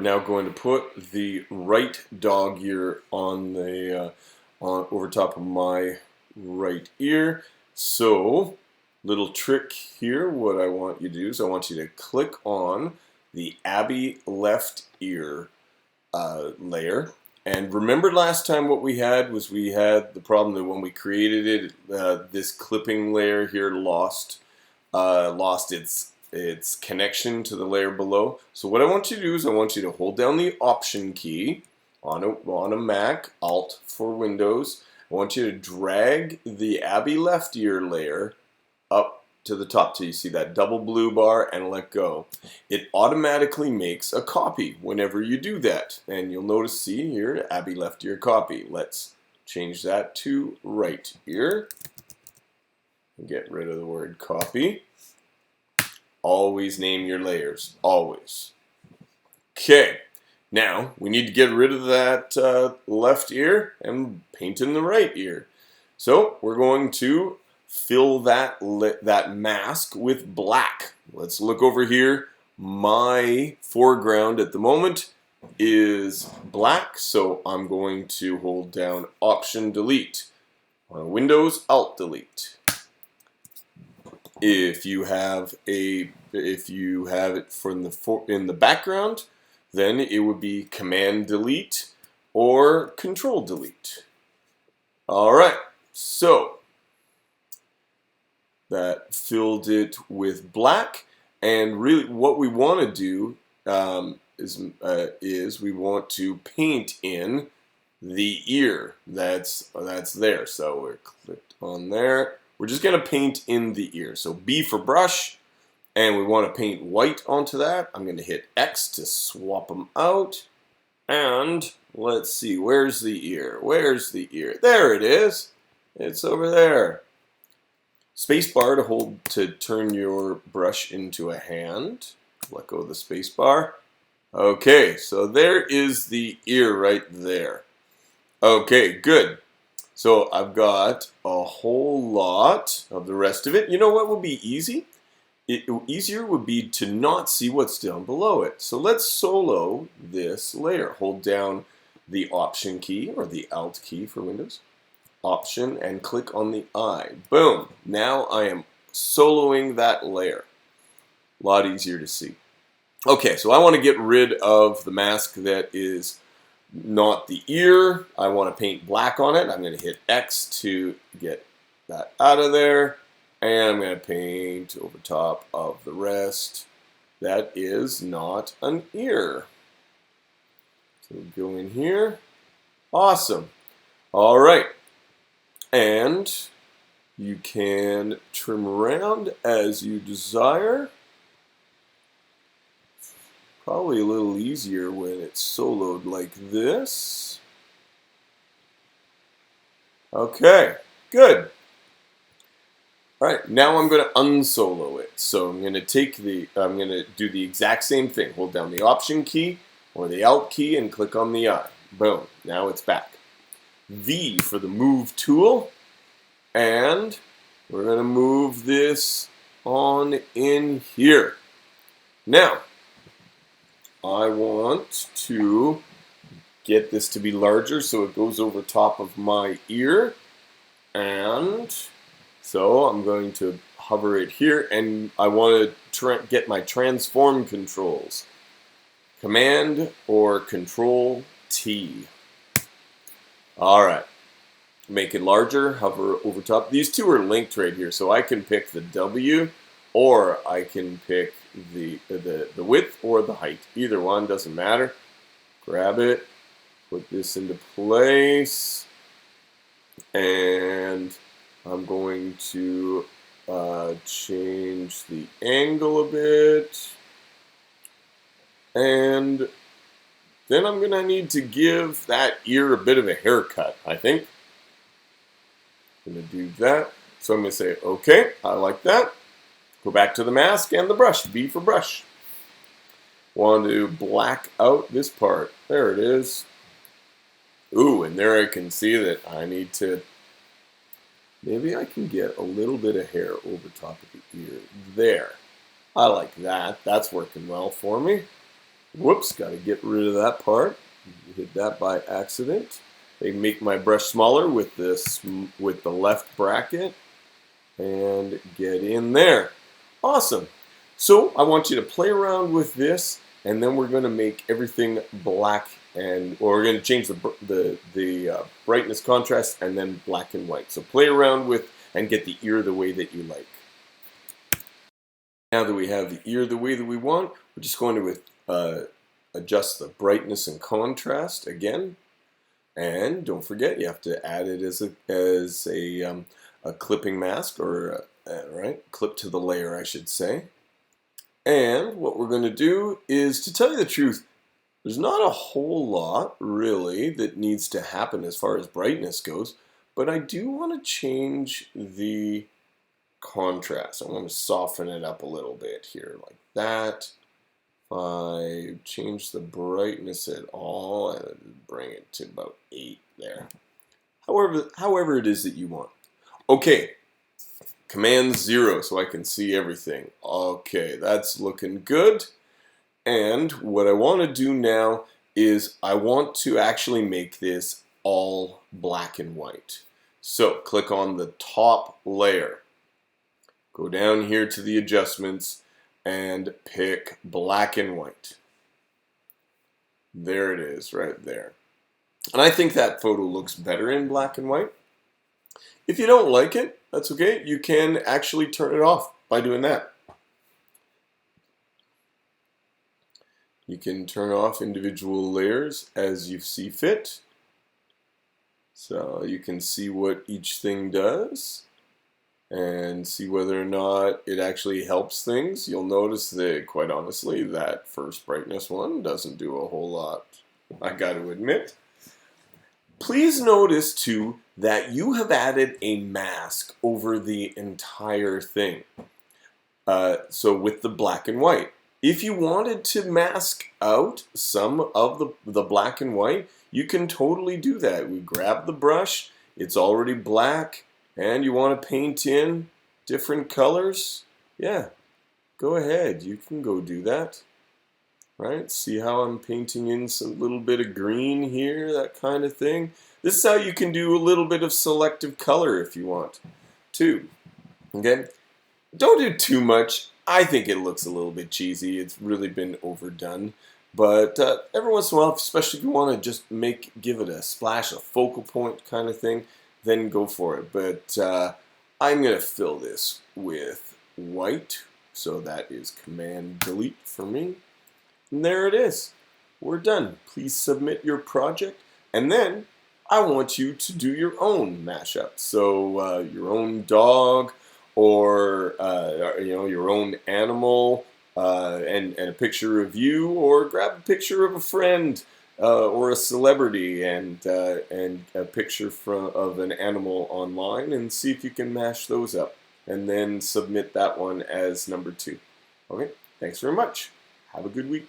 Now going to put the right dog ear on the over top of my right ear. So, little trick here. What I want you to do is I want you to click on the Abby left ear layer. And remember last time what we had was we had the problem that when we created it, this clipping layer here lost its connection to the layer below. So what I want you to do is I want you to hold down the Option key on a Mac, Alt for Windows. I want you to drag the Abby left ear layer up to the top till you see that double blue bar and let go. It automatically makes a copy whenever you do that. And you'll notice, see here, Abby left ear copy. Let's change that to right ear. Get rid of the word copy. Always name your layers, always. Okay, now we need to get rid of that left ear and paint in the right ear. So we're going to fill that mask with black. Let's look over here. My foreground at the moment is black, so I'm going to hold down Option Delete. On Windows, Alt Delete. If you have it in the background, then it would be Command Delete or Control Delete. All right, so that filled it with black, and really what we want to do is we want to paint in the ear that's there. So we're clicked on there. We're just going to paint in the ear. So B for brush, and we want to paint white onto that. I'm going to hit X to swap them out. And let's see, where's the ear? Where's the ear? There it is. It's over there. Spacebar to hold to turn your brush into a hand. Let go of the spacebar. Okay, so there is the ear right there. Okay, good. So I've got a whole lot of the rest of it. You know what would be easy? Easier would be to not see what's down below it. So let's solo this layer. Hold down the Option key or the Alt key for Windows. Option and click on the eye. Boom. Now I am soloing that layer. A lot easier to see. Okay, so I want to get rid of the mask that is not the ear. I want to paint black on it. I'm going to hit X to get that out of there. And I'm going to paint over top of the rest. That is not an ear. So go in here. Awesome. All right. And you can trim around as you desire. Probably a little easier when it's soloed like this. Okay, good. All right, now I'm going to unsolo it. So I'm going to do the exact same thing. Hold down the Option key or the Alt key and click on the eye. Boom, now it's back. V for the Move tool, and we're going to move this on in here. Now, I want to get this to be larger so it goes over top of my ear, and so I'm going to hover it here, and I want to get my transform controls. Command or Control T. All right. Make it larger, hover over top. These two are linked right here, so I can pick the W or I can pick the width or the height. Either one doesn't matter. Grab it, put this into place, and I'm going to change the angle a bit, and then I'm going to need to give that ear a bit of a haircut, I think. I'm going to do that. So I'm going to say, okay, I like that. Go back to the mask and the brush, B for brush. Want to black out this part. There it is. Ooh, and there I can see that I need to, maybe I can get a little bit of hair over top of the ear. There. I like that. That's working well for me. Whoops, got to get rid of that part. Hit that by accident. They make my brush smaller with the left bracket and get in there. Awesome. So I want you to play around with this, and then we're going to make everything black, or we're going to change the brightness, contrast, and then black and white. So play around with and get the ear the way that you like. Now that we have the ear the way that we want, we're just going to adjust the brightness and contrast again. And don't forget, you have to add it as a clipping mask, or clip to the layer, I should say. And what we're going to do is, to tell you the truth, there's not a whole lot really that needs to happen as far as brightness goes, but I do want to change the contrast. I want to soften it up a little bit here, like that. If I change the brightness at all, and bring it to about 8 there. However it is that you want. Okay, Command 0 so I can see everything. Okay, that's looking good. And what I want to do now is I want to actually make this all black and white. So click on the top layer. Go down here to the adjustments and pick black and white. There it is, right there. And I think that photo looks better in black and white. If you don't like it, that's okay. You can actually turn it off by doing that. You can turn off individual layers as you see fit. So you can see what each thing does and see whether or not it actually helps things. You'll notice that, quite honestly, that first brightness one doesn't do a whole lot, I got to admit. Please notice, too, that you have added a mask over the entire thing. So with the black and white. If you wanted to mask out some of the black and white, you can totally do that. We grab the brush, it's already black, and you want to paint in different colors, yeah, go ahead. You can go do that. Right? See how I'm painting in some little bit of green here, that kind of thing. This is how you can do a little bit of selective color if you want to. Okay? Don't do too much. I think it looks a little bit cheesy. It's really been overdone. But every once in a while, especially if you want to just give it a splash, a focal point kind of thing, then go for it. But I'm going to fill this with white. So that is Command Delete for me. And there it is. We're done. Please submit your project. And then I want you to do your own mashup. So your own dog, or your own animal, and a picture of you, or grab a picture of a friend or a celebrity, and a picture of an animal online, and see if you can mash those up, and then submit that one as number 2. Okay, thanks very much. Have a good week.